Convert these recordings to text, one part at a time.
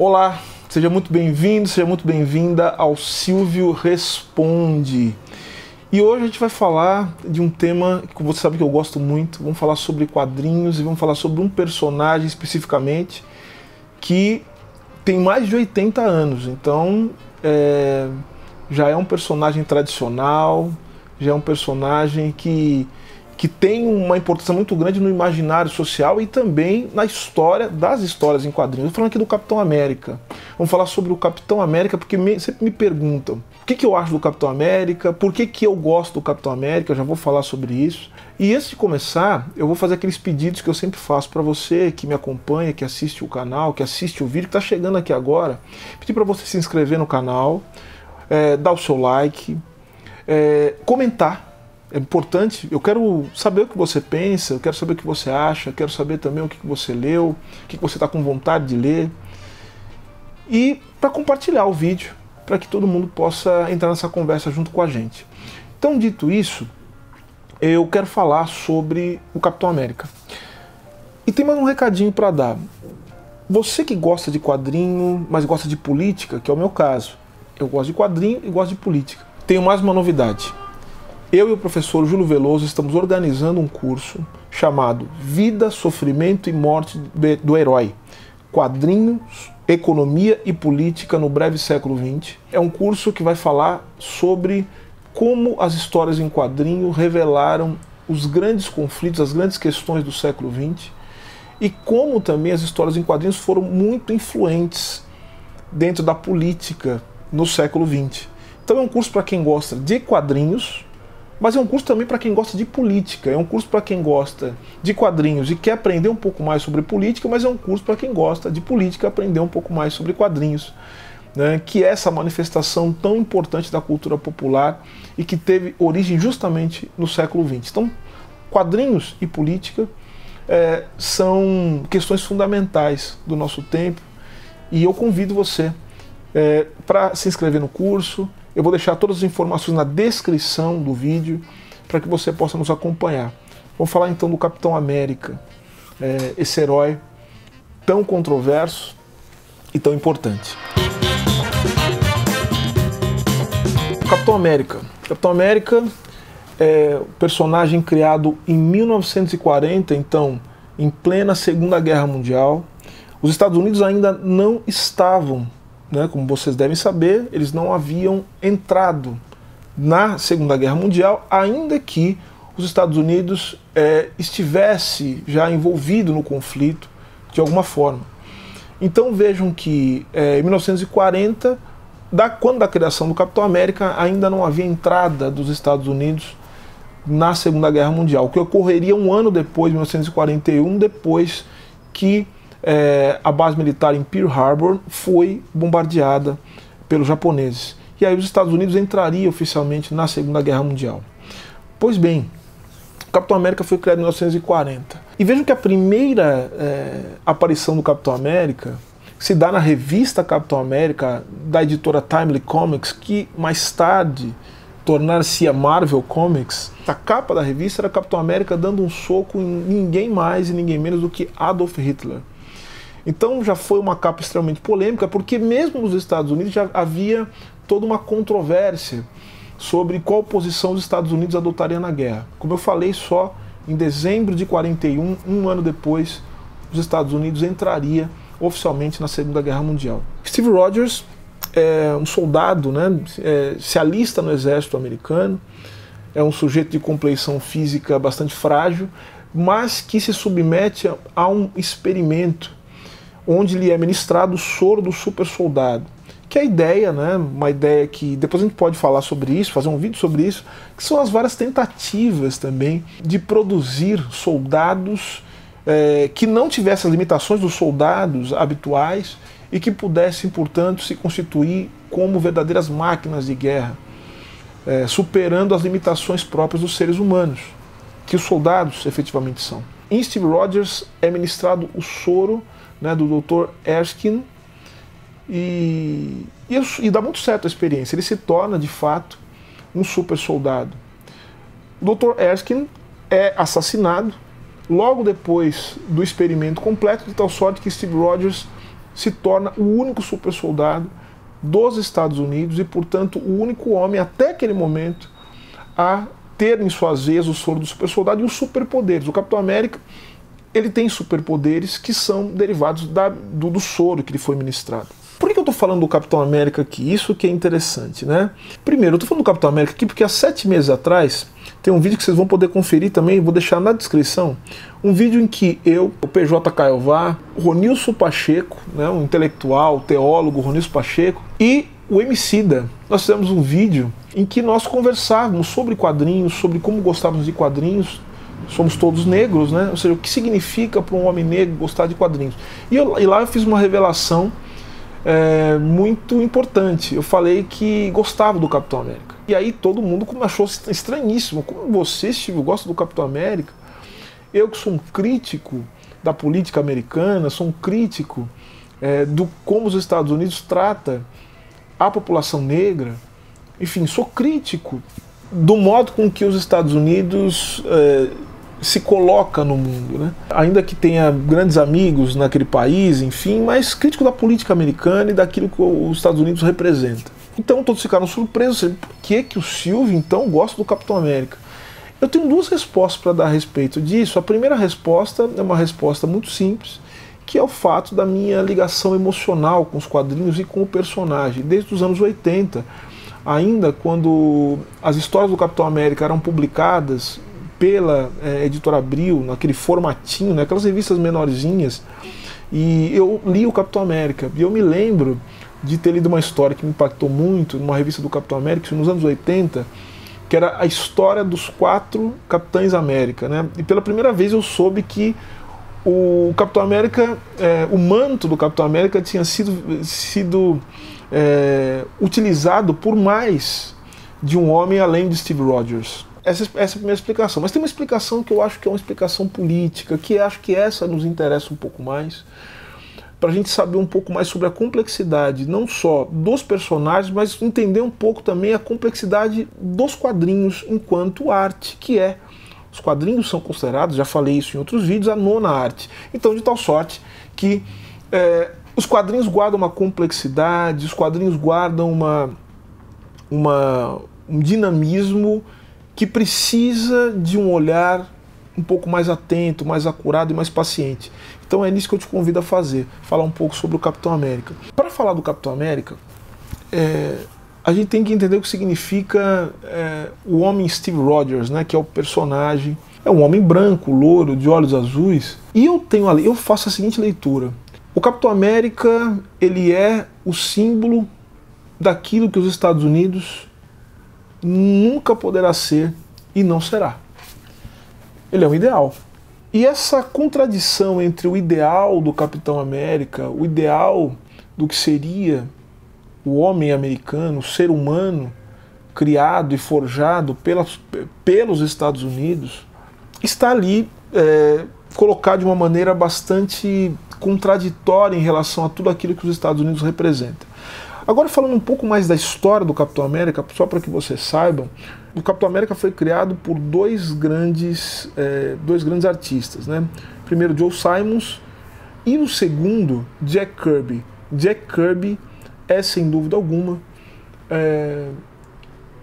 Olá, seja muito bem-vindo, seja muito bem-vinda ao Silvio Responde. E hoje a gente vai falar de um tema que você sabe que eu gosto muito. Vamos falar sobre quadrinhos e vamos falar sobre um personagem especificamente que tem mais de 80 anos. Então, já é um personagem tradicional, já é um personagem que tem uma importância muito grande no imaginário social e também na história das histórias em quadrinhos. Estou falando aqui do Capitão América. Vamos falar sobre o Capitão América, porque sempre me perguntam o que eu acho do Capitão América, por que eu gosto do Capitão América, eu já vou falar sobre isso. E antes de começar, eu vou fazer aqueles pedidos que eu sempre faço para você que me acompanha, que assiste o canal, que assiste o vídeo, que está chegando aqui agora. Pedir para você se inscrever no canal, dar o seu like, comentar. É importante, eu quero saber o que você pensa, eu quero saber o que você acha, eu quero saber também o que você leu, o que você está com vontade de ler. E para compartilhar o vídeo, para que todo mundo possa entrar nessa conversa junto com a gente. Então, dito isso, eu quero falar sobre o Capitão América. E tem mais um recadinho para dar. Você que gosta de quadrinho, mas gosta de política, que é o meu caso. Eu gosto de quadrinho e gosto de política. Tenho mais uma novidade. Eu e o professor Júlio Veloso estamos organizando um curso chamado Vida, Sofrimento e Morte do Herói. Quadrinhos, Economia e Política no Breve Século XX. É um curso que vai falar sobre como as histórias em quadrinho revelaram os grandes conflitos, as grandes questões do século XX e como também as histórias em quadrinhos foram muito influentes dentro da política no século XX. Então é um curso para quem gosta de quadrinhos, mas é um curso também para quem gosta de política, é um curso para quem gosta de quadrinhos e quer aprender um pouco mais sobre política, mas é um curso para quem gosta de política e aprender um pouco mais sobre quadrinhos, né, que é essa manifestação tão importante da cultura popular e que teve origem justamente no século XX. Então, quadrinhos e política são questões fundamentais do nosso tempo e eu convido você para se inscrever no curso. Eu vou deixar todas as informações na descrição do vídeo para que você possa nos acompanhar. Vamos falar então do Capitão América, esse herói tão controverso e tão importante. Capitão América. Capitão América é um personagem criado em 1940, então em plena Segunda Guerra Mundial. Os Estados Unidos ainda não estavam, como vocês devem saber, eles não haviam entrado na Segunda Guerra Mundial, ainda que os Estados Unidos estivesse já envolvido no conflito de alguma forma. Então vejam que em 1940, quando da criação do Capitão América, ainda não havia entrada dos Estados Unidos na Segunda Guerra Mundial, o que ocorreria um ano depois, 1941, depois que a base militar em Pearl Harbor foi bombardeada pelos japoneses. E aí os Estados Unidos entrariam oficialmente na Segunda Guerra Mundial. Pois bem, o Capitão América foi criado em 1940. E vejam que a primeira aparição do Capitão América se dá na revista Capitão América, da editora Timely Comics, que mais tarde tornar-se a Marvel Comics. A capa da revista era Capitão América dando um soco em ninguém mais e ninguém menos do que Adolf Hitler. Então já foi uma capa extremamente polêmica, porque mesmo nos Estados Unidos já havia toda uma controvérsia sobre qual posição os Estados Unidos adotariam na guerra. Como eu falei, só em dezembro de 41, um ano depois, os Estados Unidos entraria oficialmente na Segunda Guerra Mundial. Steve Rogers é um soldado, se alista no exército americano, é um sujeito de compleição física bastante frágil, mas que se submete a um experimento onde lhe é ministrado o soro do super soldado. Que é a ideia, uma ideia que depois a gente pode falar sobre isso, fazer um vídeo sobre isso, que são as várias tentativas também de produzir soldados que não tivessem as limitações dos soldados habituais e que pudessem, portanto, se constituir como verdadeiras máquinas de guerra, superando as limitações próprias dos seres humanos, que os soldados efetivamente são. Em Steve Rogers é ministrado o soro do Dr. Erskine e dá muito certo a experiência. Ele se torna, de fato, um super soldado. O Dr. Erskine é assassinado logo depois do experimento completo, de tal sorte que Steve Rogers se torna o único super soldado dos Estados Unidos e, portanto, o único homem até aquele momento a ter em suas veias o soro do super soldado e os superpoderes. O Capitão América, ele tem superpoderes que são derivados do soro que lhe foi ministrado. Por que eu estou falando do Capitão América aqui? Isso que é interessante, né? Primeiro, eu estou falando do Capitão América aqui porque há 7 meses atrás tem um vídeo que vocês vão poder conferir também, vou deixar na descrição, um vídeo em que eu, o PJ Caiová, o Ronilson Pacheco, né, um intelectual, teólogo, Ronilson Pacheco, e o Emicida, nós fizemos um vídeo em que nós conversávamos sobre quadrinhos, sobre como gostávamos de quadrinhos. Somos todos negros, né? Ou seja, o que significa para um homem negro gostar de quadrinhos. E lá eu fiz uma revelação muito importante. Eu falei que gostava do Capitão América. E aí todo mundo achou estranhíssimo. Como você, Steve, gosta do Capitão América? Eu que sou um crítico da política americana, sou um crítico do como os Estados Unidos trata a população negra. Enfim, sou crítico do modo com que os Estados Unidos se coloca no mundo, né? Ainda que tenha grandes amigos naquele país, enfim, mas crítico da política americana e daquilo que os Estados Unidos representa. Então todos ficaram surpresos, por que o Silvio então gosta do Capitão América? Eu tenho 2 respostas para dar a respeito disso. A primeira resposta é uma resposta muito simples, que é o fato da minha ligação emocional com os quadrinhos e com o personagem, desde os anos 80, ainda quando as histórias do Capitão América eram publicadas pela Editora Abril, naquele formatinho, né, aquelas revistas menorzinhas, e eu li o Capitão América, e eu me lembro de ter lido uma história que me impactou muito, numa revista do Capitão América, nos anos 80, que era a história dos 4 Capitães América, né, e pela primeira vez eu soube que o Capitão América, o manto do Capitão América tinha sido utilizado por mais de um homem além de Steve Rogers. Essa é a primeira explicação. Mas tem uma explicação que eu acho que é uma explicação política, que acho que essa nos interessa um pouco mais, para a gente saber um pouco mais sobre a complexidade, não só dos personagens, mas entender um pouco também a complexidade dos quadrinhos enquanto arte, que é. Os quadrinhos são considerados, já falei isso em outros vídeos, a 9ª arte. Então, de tal sorte que os quadrinhos guardam uma complexidade, os quadrinhos guardam um dinamismo que precisa de um olhar um pouco mais atento, mais acurado e mais paciente. Então é nisso que eu te convido a falar um pouco sobre o Capitão América. Para falar do Capitão América, a gente tem que entender o que significa o homem Steve Rogers, né, que é o personagem. É um homem branco, louro, de olhos azuis. E eu faço a seguinte leitura. O Capitão América, ele é o símbolo daquilo que os Estados Unidos nunca poderá ser e não será. Ele é um ideal. E essa contradição entre o ideal do Capitão América, o ideal do que seria o homem americano, o ser humano criado e forjado pelos Estados Unidos, está ali colocado de uma maneira bastante contraditória em relação a tudo aquilo que os Estados Unidos representam. Agora, falando um pouco mais da história do Capitão América, só para que vocês saibam, o Capitão América foi criado por dois grandes artistas, né? Primeiro, Joe Simons, e o segundo, Jack Kirby. Jack Kirby é, sem dúvida alguma,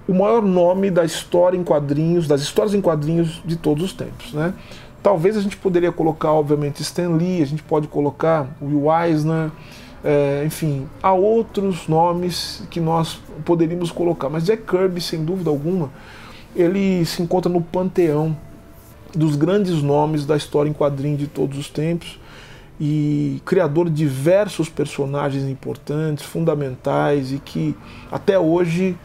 o maior nome da história em quadrinhos, das histórias em quadrinhos de todos os tempos, né? Talvez a gente poderia colocar, obviamente, Stan Lee, a gente pode colocar Will Eisner, enfim, há outros nomes que nós poderíamos colocar, mas Jack Kirby, sem dúvida alguma, ele se encontra no panteão dos grandes nomes da história em quadrinhos de todos os tempos e criador de diversos personagens importantes, fundamentais e que até hoje,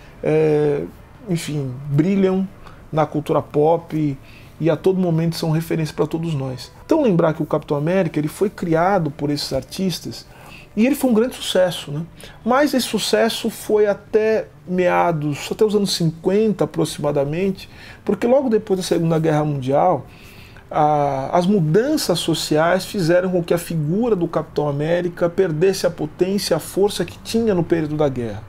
enfim, brilham na cultura pop e a todo momento são referência para todos nós. Então lembrar que o Capitão América ele foi criado por esses artistas e ele foi um grande sucesso, né? Mas esse sucesso foi até os anos 50 aproximadamente, porque logo depois da Segunda Guerra Mundial, as mudanças sociais fizeram com que a figura do Capitão América perdesse a potência, a força que tinha no período da guerra.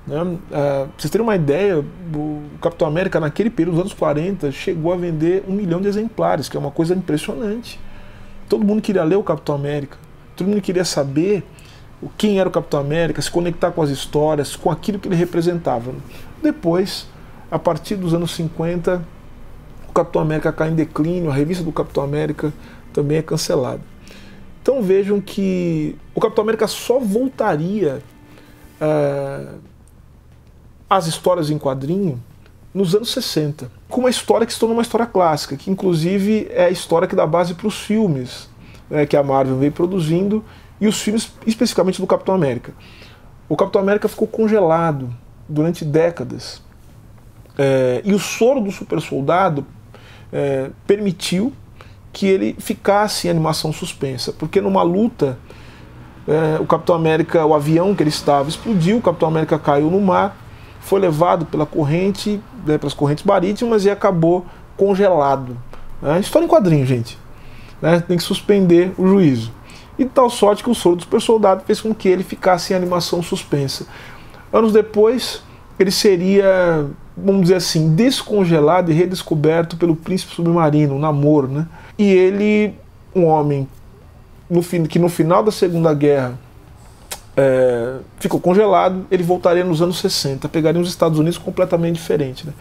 Né? Pra vocês terem uma ideia, o Capitão América naquele período, nos anos 40, chegou a vender 1 milhão de exemplares, que é uma coisa impressionante. Todo mundo queria ler o Capitão América. Todo mundo queria saber quem era o Capitão América, se conectar com as histórias, com aquilo que ele representava. Depois, a partir dos anos 50, o Capitão América cai em declínio, a revista do Capitão América também é cancelada. Então vejam que o Capitão América só voltaria às histórias em quadrinho nos anos 60, com uma história que se tornou uma história clássica, que inclusive é a história que dá base para os filmes, né, que a Marvel veio produzindo, e os filmes especificamente do Capitão América. O Capitão América ficou congelado durante décadas, e o soro do super soldado permitiu que ele ficasse em animação suspensa, porque numa luta o Capitão América, o avião que ele estava explodiu, o Capitão América caiu no mar, foi levado pela corrente, pelas correntes marítimas e acabou congelado. História em quadrinho, gente. Tem que suspender o juízo. E de tal sorte que o soro do super soldado fez com que ele ficasse em animação suspensa. Anos depois, ele seria, vamos dizer assim, descongelado e redescoberto pelo príncipe submarino, o Namor, né? E ele, um homem que no final da Segunda Guerra ficou congelado, ele voltaria nos anos 60, pegaria os Estados Unidos completamente diferente, né?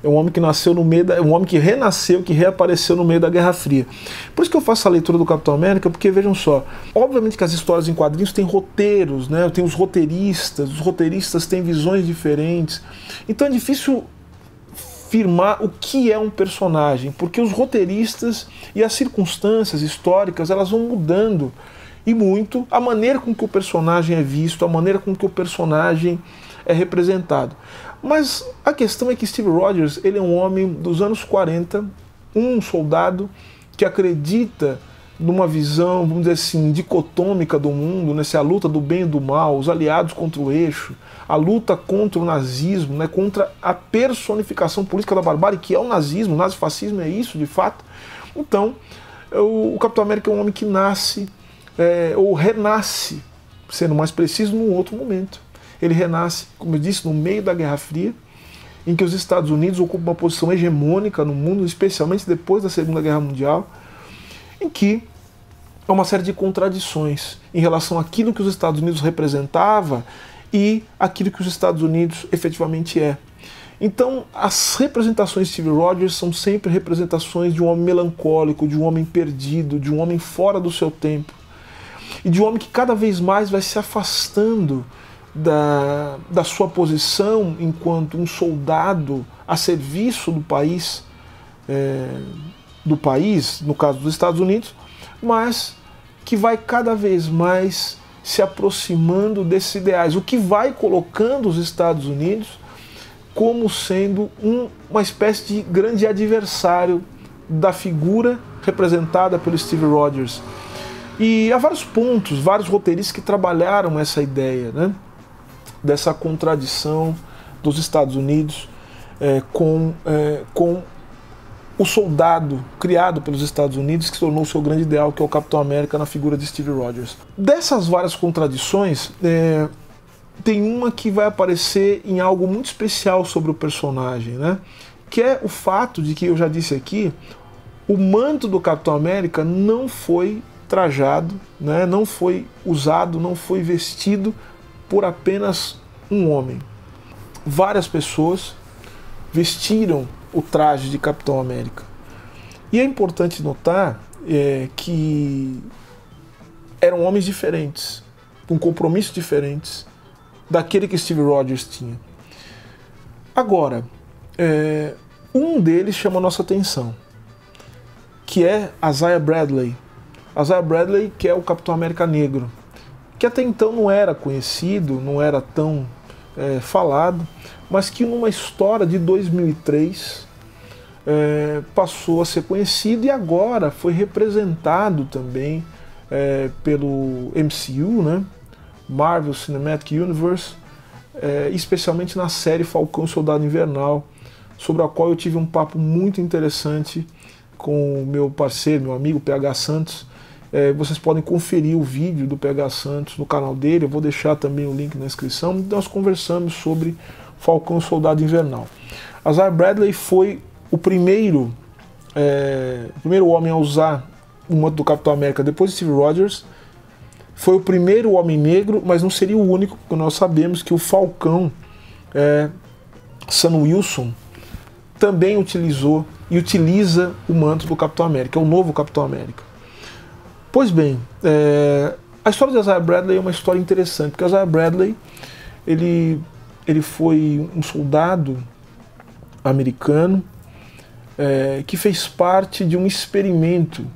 É um homem que nasceu no meio um homem que renasceu, que reapareceu no meio da Guerra Fria. Por isso que eu faço a leitura do Capitão América, porque vejam só, obviamente que as histórias em quadrinhos têm roteiros, né? Tem os roteiristas têm visões diferentes. Então é difícil afirmar o que é um personagem, porque os roteiristas e as circunstâncias históricas, elas vão mudando, e muito, a maneira com que o personagem é visto, a maneira com que o personagem é representado. Mas a questão é que Steve Rogers, ele é um homem dos anos 40, um soldado que acredita numa visão, vamos dizer assim, dicotômica do mundo, nessa luta do bem e do mal, os aliados contra o eixo, a luta contra o nazismo, né, contra a personificação política da barbárie, que é o nazismo, o nazifascismo é isso, de fato. Então, o Capitão América é um homem que nasce, ou renasce, sendo mais preciso, num outro momento. Ele renasce, como eu disse, no meio da Guerra Fria, em que os Estados Unidos ocupam uma posição hegemônica no mundo, especialmente depois da Segunda Guerra Mundial, em que há uma série de contradições em relação àquilo que os Estados Unidos representava e aquilo que os Estados Unidos efetivamente é. Então, as representações de Steve Rogers são sempre representações de um homem melancólico, de um homem perdido, de um homem fora do seu tempo, e de um homem que cada vez mais vai se afastando da sua posição enquanto um soldado a serviço do país, no caso dos Estados Unidos, mas que vai cada vez mais se aproximando desses ideais, o que vai colocando os Estados Unidos como sendo uma espécie de grande adversário da figura representada pelo Steve Rogers. E há vários pontos, vários roteiristas que trabalharam essa ideia, né, dessa contradição dos Estados Unidos com o soldado criado pelos Estados Unidos, que se tornou o seu grande ideal, que é o Capitão América, na figura de Steve Rogers. Dessas várias contradições, tem uma que vai aparecer em algo muito especial sobre o personagem, né? Que é o fato de que, eu já disse aqui, o manto do Capitão América não foi trajado, né? Não foi usado, não foi vestido por apenas um homem. Várias pessoas vestiram o traje de Capitão América. E é importante notar que eram homens diferentes, com compromissos diferentes daquele que Steve Rogers tinha. Agora, um deles chama a nossa atenção, que é Isaiah Bradley. Isaiah Bradley, que é o Capitão América negro, que até então não era conhecido, não era tão falado, mas que numa história de 2003 passou a ser conhecido e agora foi representado também pelo MCU, né? Marvel Cinematic Universe, especialmente na série Falcão e Soldado Invernal, sobre a qual eu tive um papo muito interessante com o meu parceiro, meu amigo PH Santos. Vocês podem conferir o vídeo do PH Santos no canal dele, eu vou deixar também o link na descrição. Nós conversamos sobre Falcão e Soldado Invernal. Isaiah Bradley foi o primeiro homem a usar o manto do Capitão América depois de Steve Rogers. Foi o primeiro homem negro, mas não seria o único, porque nós sabemos que o Falcão, Sam Wilson, também utilizou e utiliza o manto do Capitão América, é o novo Capitão América. Pois bem, a história de Isaiah Bradley é uma história interessante, porque Isaiah Bradley ele foi um soldado americano que fez parte de um experimento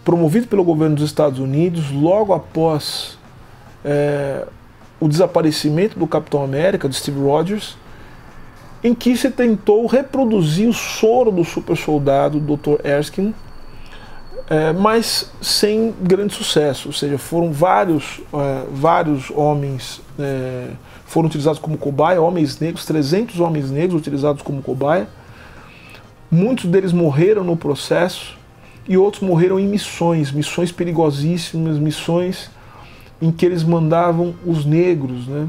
promovido pelo governo dos Estados Unidos logo após o desaparecimento do Capitão América, do Steve Rogers, em que se tentou reproduzir o soro do super soldado Dr. Erskine, mas sem grande sucesso. Ou seja, foram vários homens foram utilizados como cobaia, homens negros, 300 homens negros utilizados como cobaia. Muitos deles morreram no processo e outros morreram em missões perigosíssimas, missões em que eles mandavam os negros, né?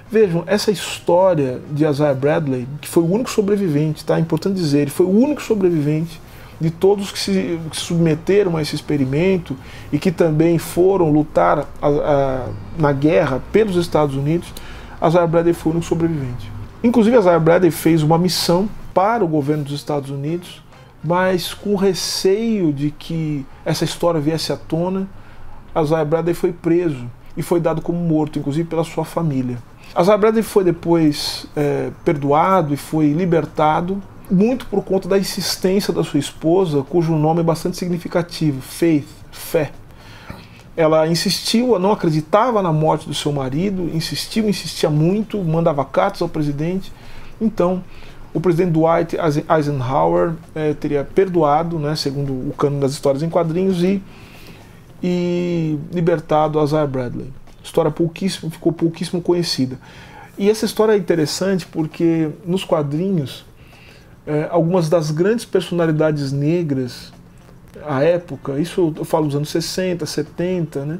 Vejam, essa história de Isaiah Bradley, que foi o único sobrevivente, tá? É importante dizer, ele foi o único sobrevivente de todos que se submeteram a esse experimento e que também foram lutar na guerra pelos Estados Unidos. Isaiah Bradley foi o único sobrevivente. Inclusive, Isaiah Bradley fez uma missão para o governo dos Estados Unidos, mas com receio de que essa história viesse à tona, Isaiah Bradley foi preso e foi dado como morto, inclusive pela sua família. Isaiah Bradley foi depois perdoado e foi libertado, muito por conta da insistência da sua esposa, cujo nome é bastante significativo, Faith, fé. Ela insistiu, não acreditava na morte do seu marido, insistia muito, mandava cartas ao presidente. Então, o presidente Dwight Eisenhower teria perdoado, né, segundo o cânone das histórias em quadrinhos, e libertado Isaiah Bradley. A história ficou pouquíssimo conhecida. E essa história é interessante porque nos quadrinhos, algumas das grandes personalidades negras à época, isso eu falo dos anos 60, 70, né,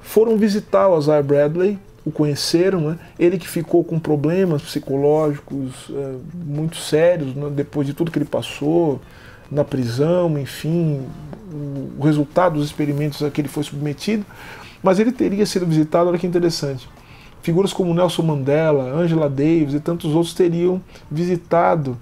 foram visitar o Isaiah Bradley, o conheceram, né, ele que ficou com problemas psicológicos muito sérios, né, depois de tudo que ele passou na prisão, enfim, o resultado dos experimentos a que ele foi submetido. Mas ele teria sido visitado, olha que interessante, figuras como Nelson Mandela, Angela Davis e tantos outros teriam visitado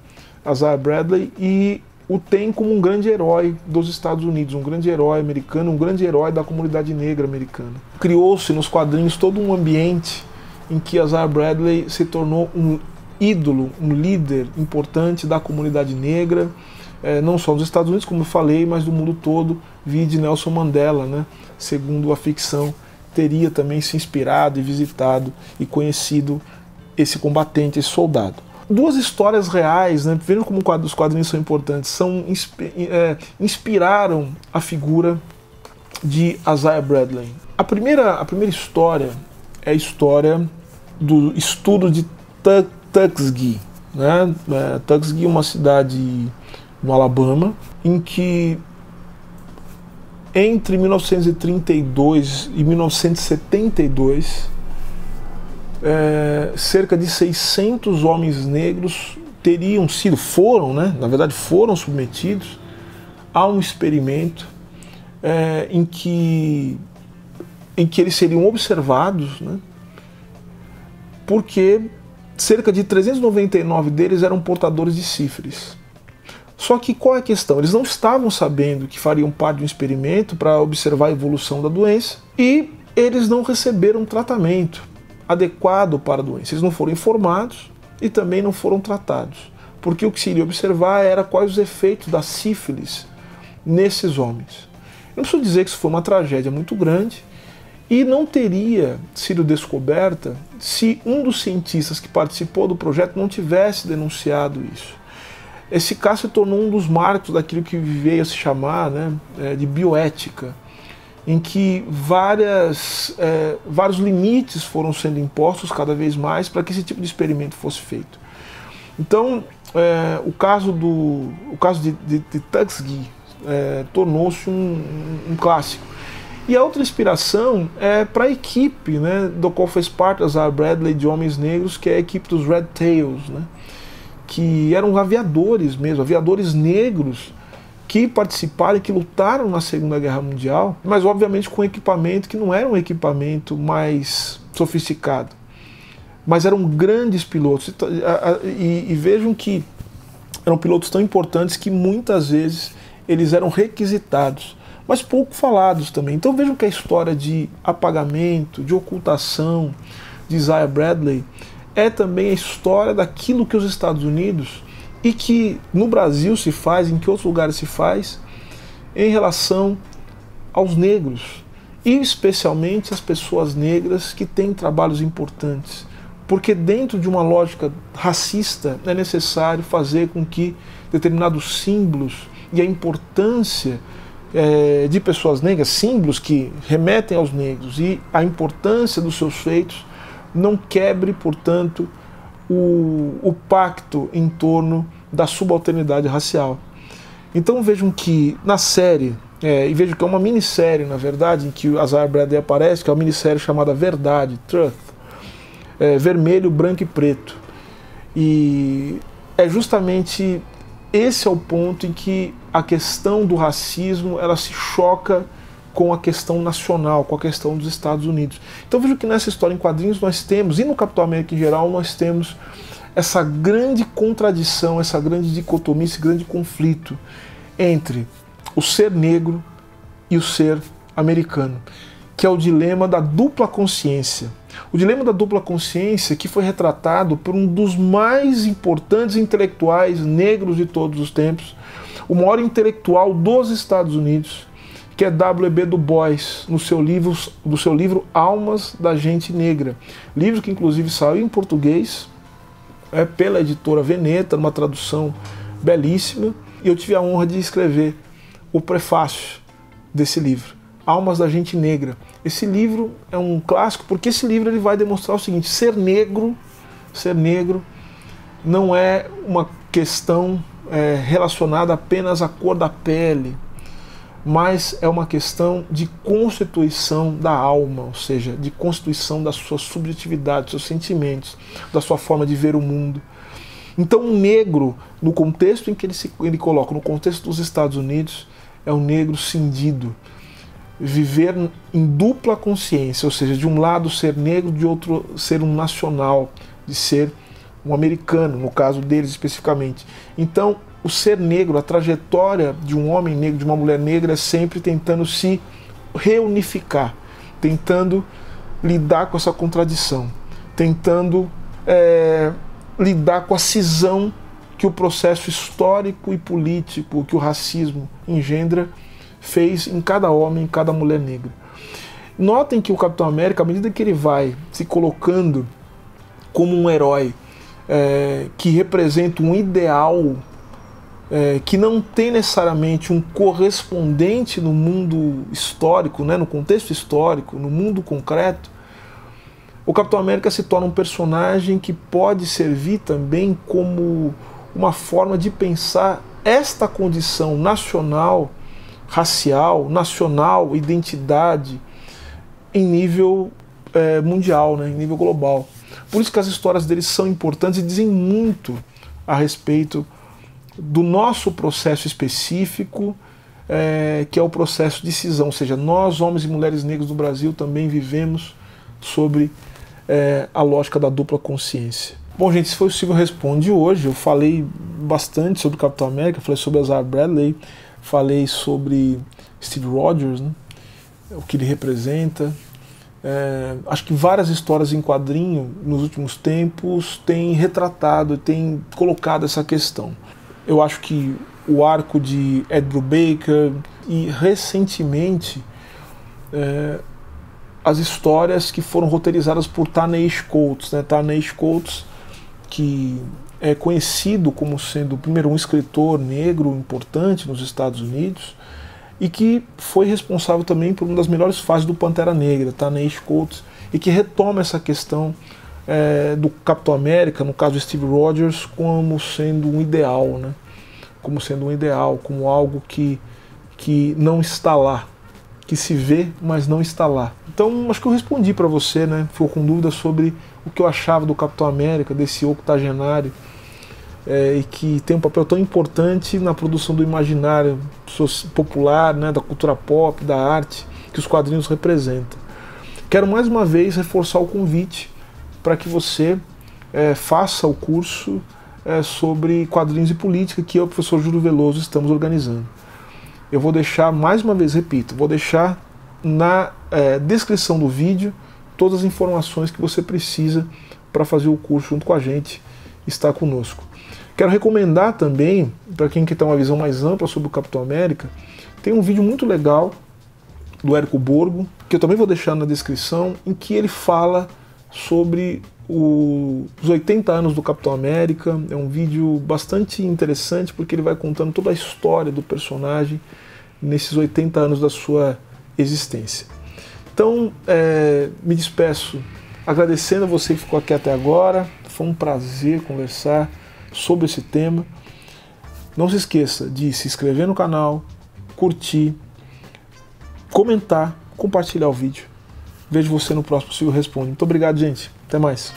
Isaiah Bradley e o tem como um grande herói dos Estados Unidos, um grande herói americano, um grande herói da comunidade negra americana. Criou-se nos quadrinhos todo um ambiente em que Isaiah Bradley se tornou um ídolo, um líder importante da comunidade negra, não só dos Estados Unidos, como eu falei, mas do mundo todo, vide Nelson Mandela, né? Segundo a ficção, teria também se inspirado e visitado e conhecido esse combatente, esse soldado. Duas histórias reais, né? Vendo como os quadrinhos são importantes, inspiraram a figura de Isaiah Bradley. A primeira história é a história do estudo de Tuskegee, né? Tuskegee é uma cidade no Alabama, em que entre 1932 e 1972 cerca de 600 homens negros foram submetidos a um experimento em que eles seriam observados, né, porque cerca de 399 deles eram portadores de sífilis. Só que qual é a questão? Eles não estavam sabendo que fariam parte de um experimento para observar a evolução da doença e eles não receberam tratamento adequado para a doença. Eles não foram informados e também não foram tratados, porque o que se iria observar era quais os efeitos da sífilis nesses homens. Eu não preciso dizer que isso foi uma tragédia muito grande e não teria sido descoberta se um dos cientistas que participou do projeto não tivesse denunciado isso. Esse caso se tornou um dos marcos daquilo que veio a se chamar, né, de bioética, em que vários limites foram sendo impostos cada vez mais para que esse tipo de experimento fosse feito. Então, o caso de Tuskegee tornou-se um clássico. E a outra inspiração é para a equipe, né, do qual fez parte Isaiah Bradley, de homens negros, que é a equipe dos Red Tails, né, que eram aviadores mesmo, aviadores negros que participaram e que lutaram na Segunda Guerra Mundial, mas obviamente com equipamento que não era um equipamento mais sofisticado, mas eram grandes pilotos. E vejam que eram pilotos tão importantes que muitas vezes eles eram requisitados, mas pouco falados também. Então vejam que a história de apagamento, de ocultação de Isaiah Bradley é também a história daquilo que os Estados Unidos, e que no Brasil se faz, em que outros lugares se faz, em relação aos negros, e especialmente as pessoas negras que têm trabalhos importantes. Porque dentro de uma lógica racista é necessário fazer com que determinados símbolos e a importância de pessoas negras, símbolos que remetem aos negros, e a importância dos seus feitos, não quebre, portanto, o pacto em torno da subalternidade racial. Então vejam que na série, e vejam que é uma minissérie, na verdade, em que o Isaiah Bradley aparece, que é uma minissérie chamada Verdade, Truth, vermelho, branco e preto. E é justamente esse é o ponto em que a questão do racismo ela se choca com a questão nacional, com a questão dos Estados Unidos. Então vejo que nessa história em quadrinhos nós temos, e no Capitão América em geral, nós temos essa grande contradição, essa grande dicotomia, esse grande conflito entre o ser negro e o ser americano, que é o dilema da dupla consciência. O dilema da dupla consciência que foi retratado por um dos mais importantes intelectuais negros de todos os tempos, o maior intelectual dos Estados Unidos, que é W.E.B. Du Bois, no seu livro Almas da Gente Negra. Livro que inclusive saiu em português pela editora Veneta, numa tradução belíssima, e eu tive a honra de escrever o prefácio desse livro, Almas da Gente Negra. Esse livro é um clássico porque esse livro ele vai demonstrar o seguinte: ser negro não é uma questão relacionada apenas à cor da pele, mas é uma questão de constituição da alma, ou seja, de constituição da sua subjetividade, dos seus sentimentos, da sua forma de ver o mundo. Então um negro, no contexto em que ele coloca, no contexto dos Estados Unidos, é um negro cindido, viver em dupla consciência, ou seja, de um lado ser negro, de outro ser um nacional, de ser um americano, no caso deles especificamente. Então, o ser negro, a trajetória de um homem negro, de uma mulher negra, é sempre tentando se reunificar, tentando lidar com essa contradição, tentando lidar com a cisão que o processo histórico e político que o racismo engendra fez em cada homem, em cada mulher negra. Notem que o Capitão América, à medida que ele vai se colocando como um herói que representa um ideal que não tem necessariamente um correspondente no mundo histórico, no contexto histórico, no mundo concreto, o Capitão América se torna um personagem que pode servir também como uma forma de pensar esta condição nacional, racial, nacional, identidade, em nível mundial, em nível global. Por isso que as histórias deles são importantes e dizem muito a respeito do nosso processo específico, que é o processo de cisão, ou seja, nós, homens e mulheres negros do Brasil, também vivemos sobre a lógica da dupla consciência. Bom, gente, esse foi o Silvio Responde hoje. Eu falei bastante sobre o Capitão América, falei sobre Isaiah Bradley, falei sobre Steve Rogers, o que ele representa. Acho que várias histórias em quadrinho nos últimos tempos têm retratado, têm colocado essa questão. Eu acho que o arco de Ed Brubaker e recentemente as histórias que foram roteirizadas por Ta-Nehisi Coates, Ta-Nehisi Coates, que é conhecido como sendo, primeiro, um escritor negro importante nos Estados Unidos e que foi responsável também por uma das melhores fases do Pantera Negra, Ta-Nehisi Coates, e que retoma essa questão do Capitão América, no caso de Steve Rogers, como sendo um ideal, como sendo um ideal, como algo que não está lá, que se vê, mas não está lá. Então, acho que eu respondi para você, ficou com dúvida sobre o que eu achava do Capitão América, desse octogenário e que tem um papel tão importante na produção do imaginário popular, né, da cultura pop, da arte, que os quadrinhos representam. Quero mais uma vez reforçar o convite para que você faça o curso sobre quadrinhos e política que eu e o professor Júlio Veloso estamos organizando. Eu vou deixar, mais uma vez, repito, vou deixar na descrição do vídeo todas as informações que você precisa para fazer o curso junto com a gente, estar conosco. Quero recomendar também, para quem quer ter uma visão mais ampla sobre o Capitão América, tem um vídeo muito legal do Érico Borgo, que eu também vou deixar na descrição, em que ele fala sobre os 80 anos do Capitão América. É um vídeo bastante interessante, porque ele vai contando toda a história do personagem nesses 80 anos da sua existência. Então, me despeço agradecendo a você que ficou aqui até agora. Foi um prazer conversar sobre esse tema. Não se esqueça de se inscrever no canal, curtir, comentar, compartilhar o vídeo. Vejo você no próximo Silvio Responde. Muito obrigado, gente. Até mais.